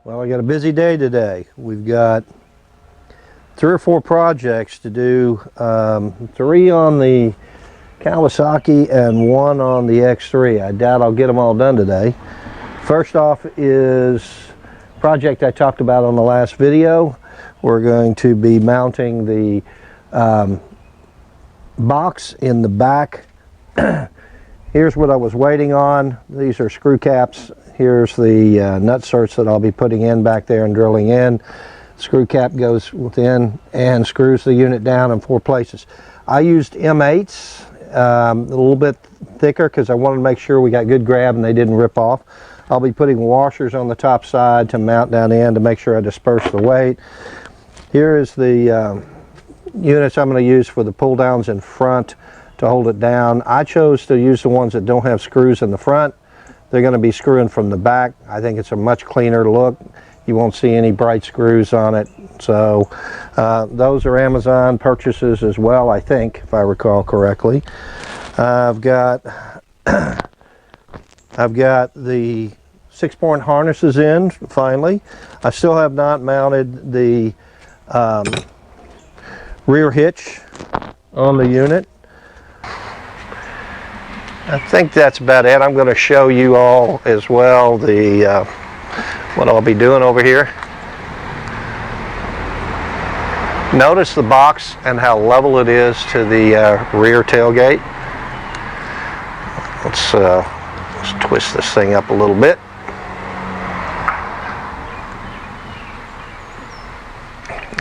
Well, I got a busy day today. We've got 3 or 4 projects to do, 3 on the Kawasaki and 1 on the X3. I doubt I'll get them all done today. First off is a project I talked about on the last video. We're going to be mounting the box in the back. Here's what I was waiting on. These are screw caps. Here's the Nutserts that I'll be putting in back there and drilling in. Screw cap goes within and screws the unit down in 4 places. I used M8s, a little bit thicker because I wanted to make sure we got good grab and they didn't rip off. I'll be putting washers on the top side to mount down in to make sure I disperse the weight. Here is the units I'm going to use for the pull downs in front to hold it down. I chose to use the ones that don't have screws in the front. They're going to be screwing from the back. I think it's a much cleaner look. You won't see any bright screws on it. So those are Amazon purchases as well, I think, if I recall correctly. I've got the 6-point harnesses in finally. I still have not mounted the rear hitch on the unit. I think that's about it. I'm going to show you all as well the what I'll be doing over here. Notice the box and how level it is to the rear tailgate. Let's twist this thing up a little bit.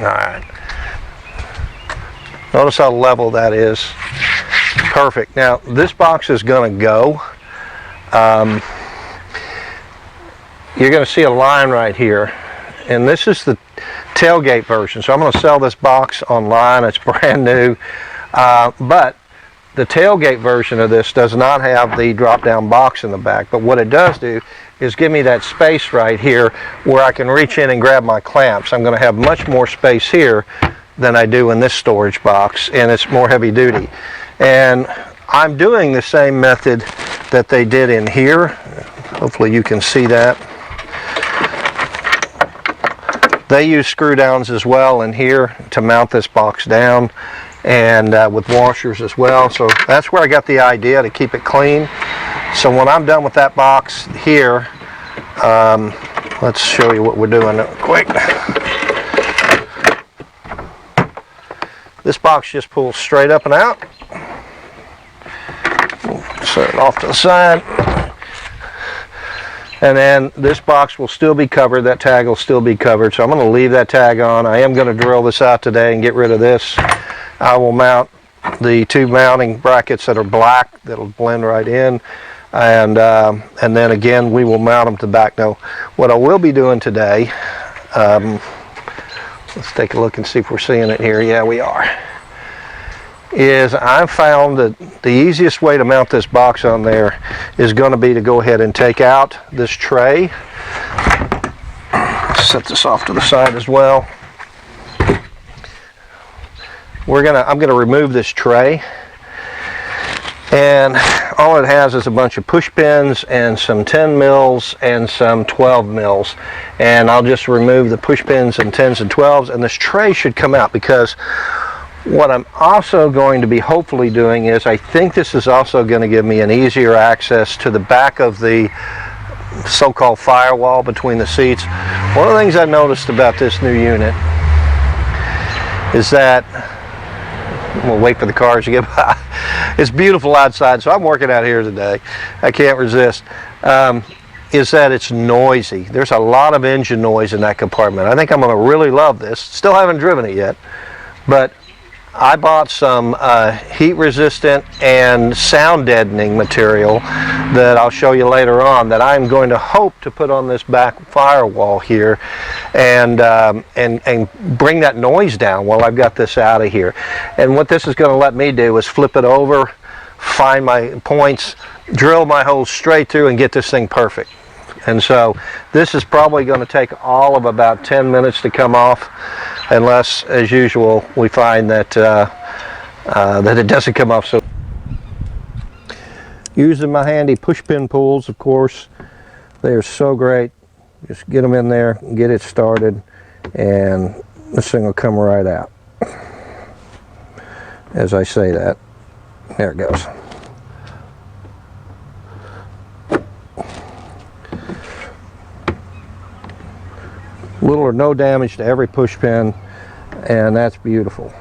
Alright. Notice how level that is. Perfect. Now this box is going to go. You're going to see a line right here, and this is the tailgate version. So I'm going to sell this box online. It's brand new, but the tailgate version of this does not have the drop-down box in the back. But what it does do is give me that space right here where I can reach in and grab my clamps. I'm going to have much more space here than I do in this storage box, and it's more heavy duty. And I'm doing the same method that they did in here. Hopefully you can see that. They use screw downs as well in here to mount this box down, and with washers as well. So that's where I got the idea to keep it clean. So when I'm done with that box here, let's show you what we're doing quick. This box just pulls straight up and out. Set it off to the side. And then this box will still be covered. That tag will still be covered. So I'm going to leave that tag on. I am going to drill this out today and get rid of this. I will mount the 2 mounting brackets that are black that'll blend right in. And then again, we will mount them to the back. Now, what I will be doing today, let's take a look and see if we're seeing it here. Yeah, we are. Is I've found that the easiest way to mount this box on there is going to be to go ahead and take out this tray. Set this off to the side as well. I'm gonna remove this tray, and all it has is a bunch of push pins and some 10 mils and some 12 mils, and I'll just remove the push pins and 10s and 12s, and this tray should come out. Because what I'm also going to be hopefully doing is, I think this is also going to give me an easier access to the back of the so-called firewall between the seats. One of the things I noticed about this new unit is that, we'll wait for the cars to get by. It's beautiful outside, so I'm working out here today. I can't resist. Is that it's noisy. There's a lot of engine noise in that compartment. I think I'm going to really love this. Still haven't driven it yet, but I bought some heat resistant and sound deadening material that I'll show you later on, that I'm going to hope to put on this back firewall here and bring that noise down while I've got this out of here. And what this is going to let me do is flip it over, find my points, drill my holes straight through, and get this thing perfect. And so this is probably going to take all of about 10 minutes to come off, unless, as usual, we find that that it doesn't come off. So using my handy push pin pulls, of course, they are so great Just get them in there, get it started, and this thing will come right out. As I say that, there it goes. Little or no damage to every push pin, and that's beautiful.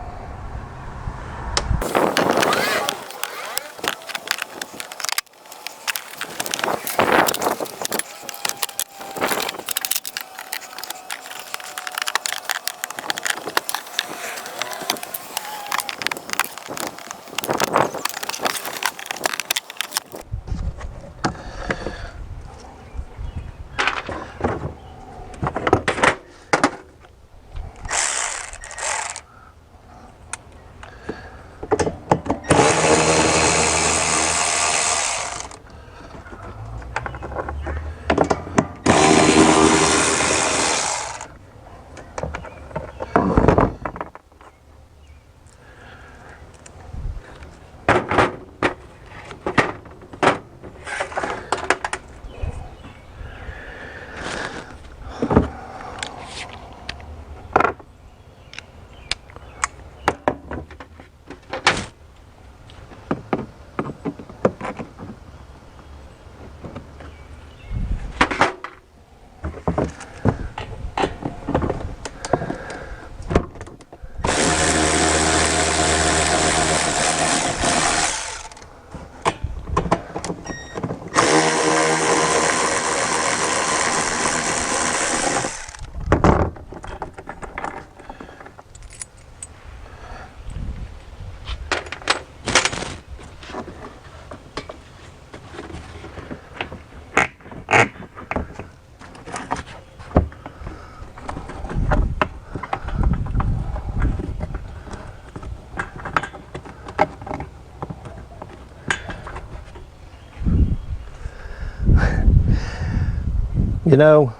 You know,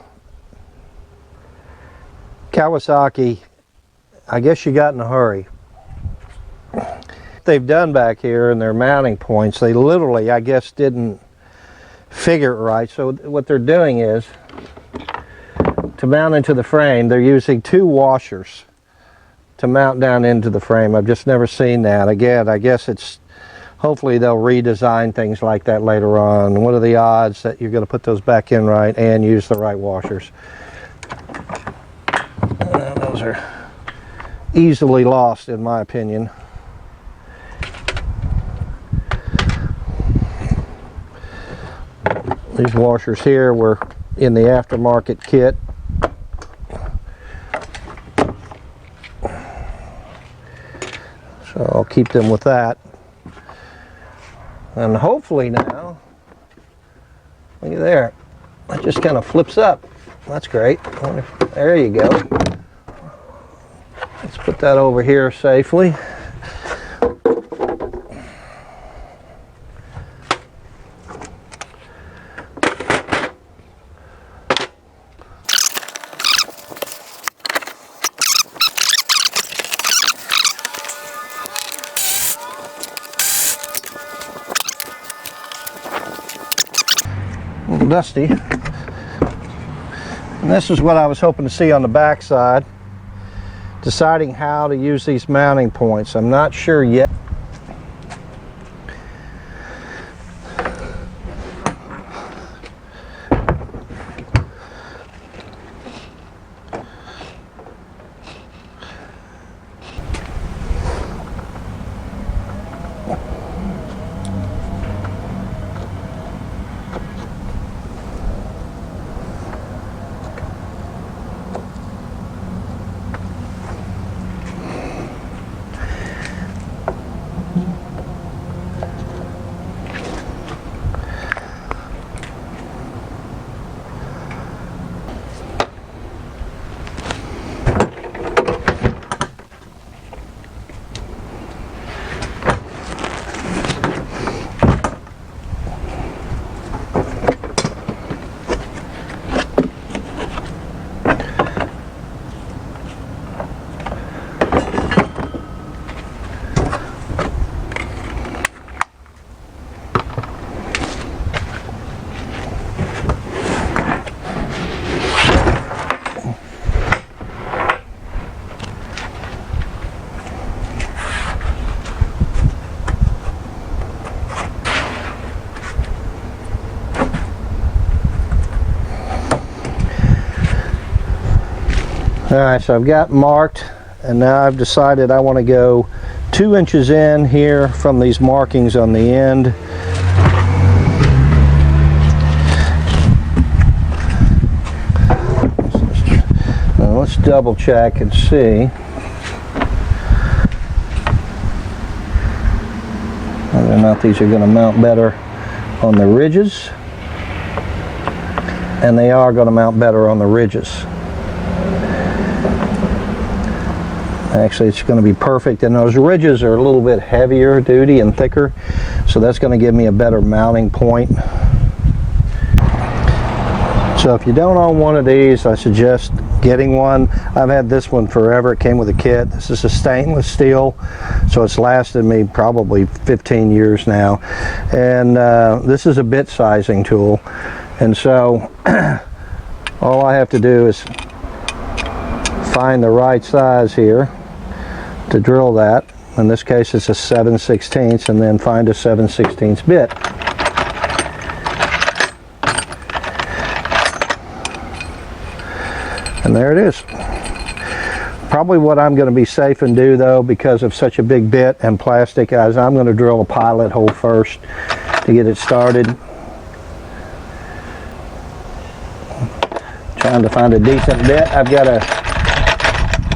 Kawasaki, I guess you got in a hurry. They've done back here in their mounting points, they literally, I guess, didn't figure it right. So what they're doing is, to mount into the frame, they're using 2 washers to mount down into the frame. I've just never seen that. Again, I guess it's, hopefully they'll redesign things like that later on. What are the odds that you're going to put those back in right and use the right washers? Those are easily lost, in my opinion. These washers here were in the aftermarket kit. So I'll keep them with that. And hopefully now, look at there, it just kind of flips up. That's great. There you go. Let's put that over here safely. A little dusty. And this is what I was hoping to see on the back side. Deciding how to use these mounting points. I'm not sure yet. Alright, so I've got marked, and now I've decided I want to go 2 inches in here from these markings on the end. Now let's double check and see whether or not these are going to mount better on the ridges. And they are going to mount better on the ridges. Actually, it's going to be perfect, and those ridges are a little bit heavier duty and thicker, so that's going to give me a better mounting point. So if you don't own one of these, I suggest getting one. I've had this one forever. It came with a kit. This is a stainless steel, so it's lasted me probably 15 years now. And this is a bit sizing tool, and so all I have to do is find the right size here to drill that. In this case it's a 7/16, and then find a 7/16 bit. And there it is. Probably what I'm going to be safe and do, though, because of such a big bit and plastic, is I'm going to drill a pilot hole first to get it started. Trying to find a decent bit. I've got a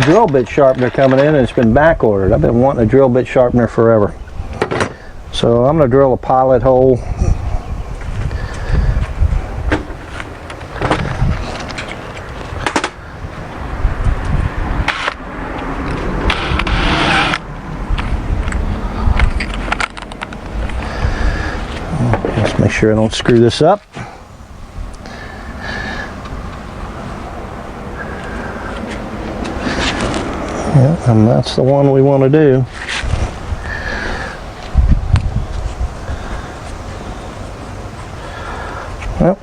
drill bit sharpener coming in, and it's been back ordered. I've been wanting a drill bit sharpener forever. So I'm going to drill a pilot hole. Let's make sure I don't screw this up. Yeah, and that's the one we want to do. Well,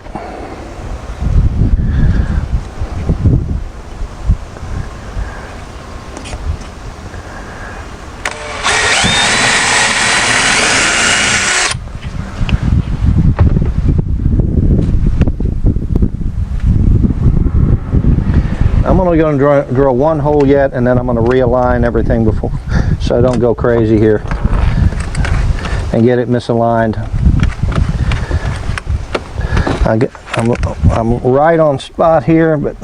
I'm only going to drill one hole yet, and then I'm going to realign everything before, so I don't go crazy here and get it misaligned. I'm right on spot here, but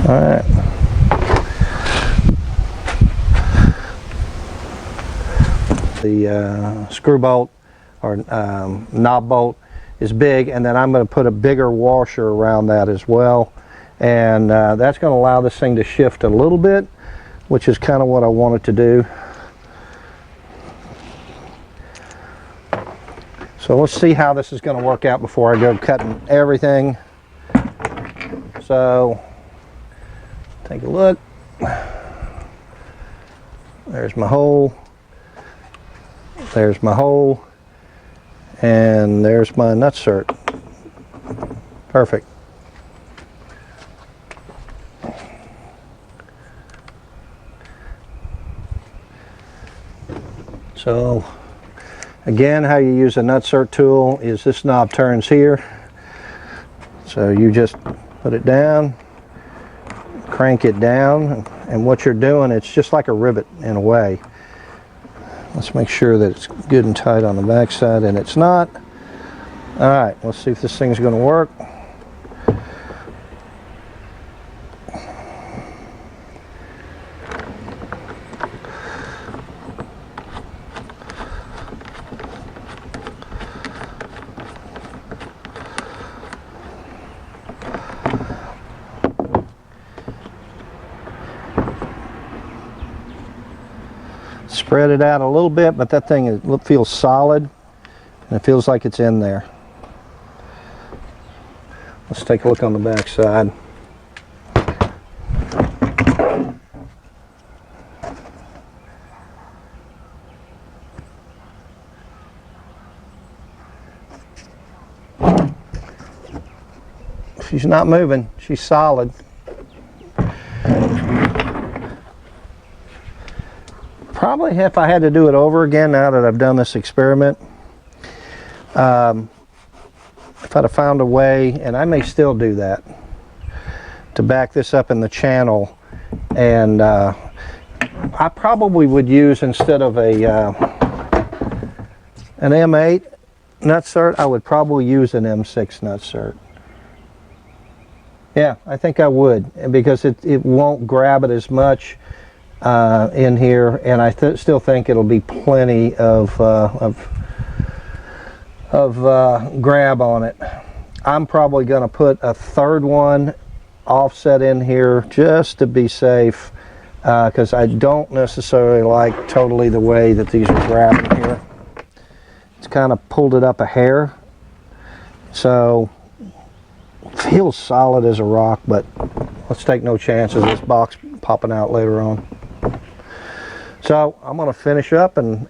all right. The screw bolt or knob bolt is big, and then I'm going to put a bigger washer around that as well, and that's going to allow this thing to shift a little bit, which is kind of what I want it to do. So let's see how this is going to work out before I go cutting everything. So take a look. There's my hole. There's my hole. And there's my Nutsert. Perfect. So again, how you use a Nutsert tool is this knob turns here. So you just put it down, crank it down, and what you're doing, it's just like a rivet in a way. Let's make sure that it's good and tight on the back side, and it's not. All right, let's see if this thing's going to work. Spread it out a little bit, but that thing feels solid, and it feels like it's in there. Let's take a look on the back side. She's not moving, she's solid. Probably if I had to do it over again now that I've done this experiment, if I'd have found a way, and I may still do that, to back this up in the channel, and I probably would use, instead of an M8 Nutsert, I would probably use an M6 Nutsert. Yeah, I think I would, because it won't grab it as much in here, and I still think it'll be plenty of grab on it. I'm probably going to put a third one offset in here just to be safe, because I don't necessarily like totally the way that these are grabbing here. It's kind of pulled it up a hair, so feels solid as a rock, but let's take no chances of this box popping out later on. So I'm going to finish up and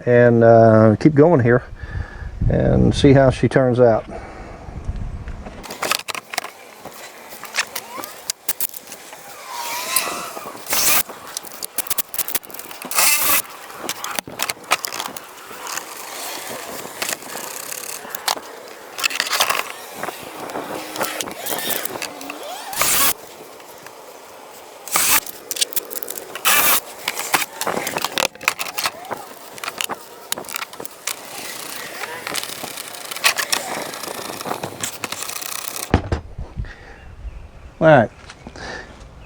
keep going here and see how she turns out. Alright,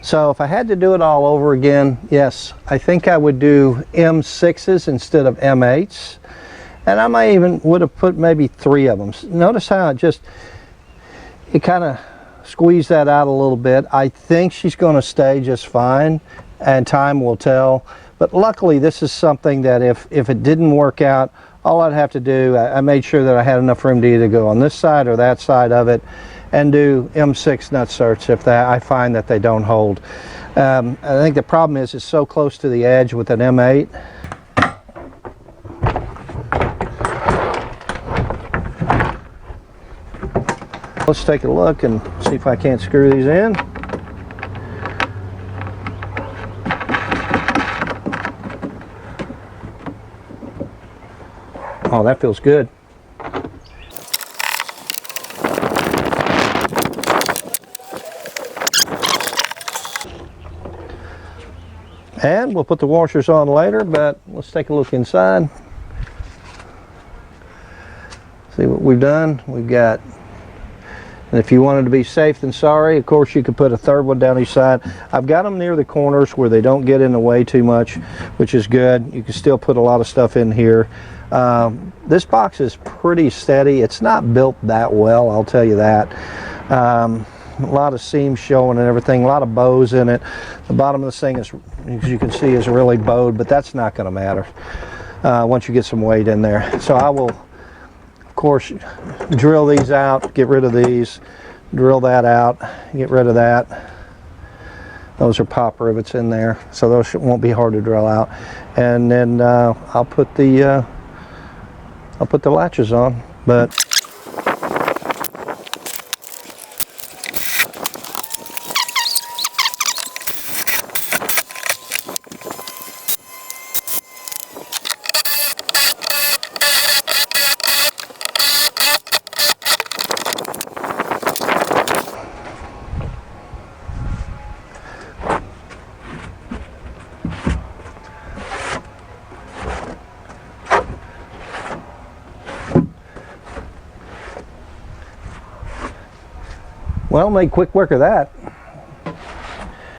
so if I had to do it all over again, yes, I think I would do M6s instead of M8s, and I might even would have put maybe 3 of them. Notice how it kind of squeezed that out a little bit. I think she's going to stay just fine, and time will tell, but luckily this is something that if it didn't work out, all I'd have to do, I made sure that I had enough room to either go on this side or that side of it and do M6 Nutserts if I find that they don't hold. I think the problem is it's so close to the edge with an M8. Let's take a look and see if I can't screw these in. Oh, that feels good. And we'll put the washers on later, but let's take a look inside. See what we've done. We've got, and if you wanted to be safe than sorry, of course you could put a third one down each side. I've got them near the corners where they don't get in the way too much, which is good. You can still put a lot of stuff in here. This box is pretty steady. It's not built that well, I'll tell you that. A lot of seams showing and everything, a lot of bows in it. The bottom of this thing is, as you can see, is really bowed, but that's not going to matter once you get some weight in there. So I will, of course, drill these out, get rid of these, drill that out, get rid of that. Those are pop rivets in there, so those won't be hard to drill out. And then I'll put the latches on, but. Well, made quick work of that.